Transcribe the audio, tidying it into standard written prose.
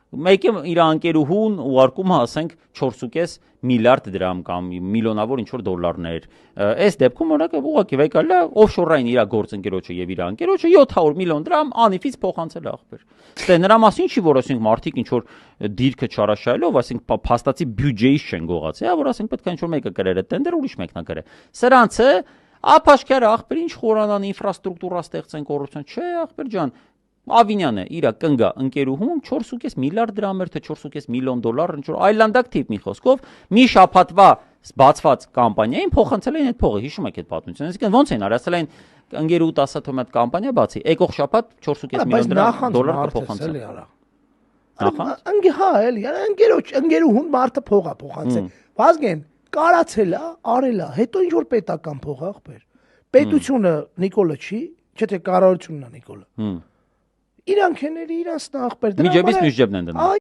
Մեկը իր անկերուհուն ուղարկում ասենք 4.5 միլիարդ դրամ կամ միլիոնավոր ինչ որ դոլարներ։ Այս դեպքում օրինակ ուղղակի վեկալա օֆշորային իր գործընկերոջը եւ իր անկերոջը 700 միլիոն դրամ անիվից փոխանցել ախպեր։ Դե նրա մասին չի որ ասենք մարդիկ ինչ որ դիրքը չարաշահելով, ասենք փաստացի բյուջեից չեն գողացել, որ ասենք պետք է ինչ որ մեկը կրեր այդ տենդեր, ուրիշ մեկն է կրել։ Սրանցը ափաշկյար ախպեր ինչ խորանան ինֆրաստրուկտուրա ստեղծեն կոռուպցիոն, չէ ախպեր ջան։ Ավինյանը իրա կնգա ընկերուհուն 4.5 միլիարդ դրամ էր թե 4.5 միլիոն դոլար ինչ որ այլանդակ տիպ մի խոսքով մի շաբաթվա բացված կամպանիային փոխանցել էին այդ փողը, հիշում եք այդ պատմությունը։ Այսինքն ոնց են արել, ասել են ընկերուհու 10 թոմ այդ կամպանիա բացի, եկող շաբաթ 4.5 միլիոն դոլար կփոխանցել։ Հա, էլի, ընկերուհուն մարդը փողա փոխանցել։ Վազգեն կարացել է, արել է, հետո ինչ որ պետական փող ախպեր։ Պետությունը Նիկոլը չի, չէ՞ թե կառավարությունն է Նիկոլը։ Իրանք են իրանց ախպեր։ Միջեբից միջջեբն են դնում։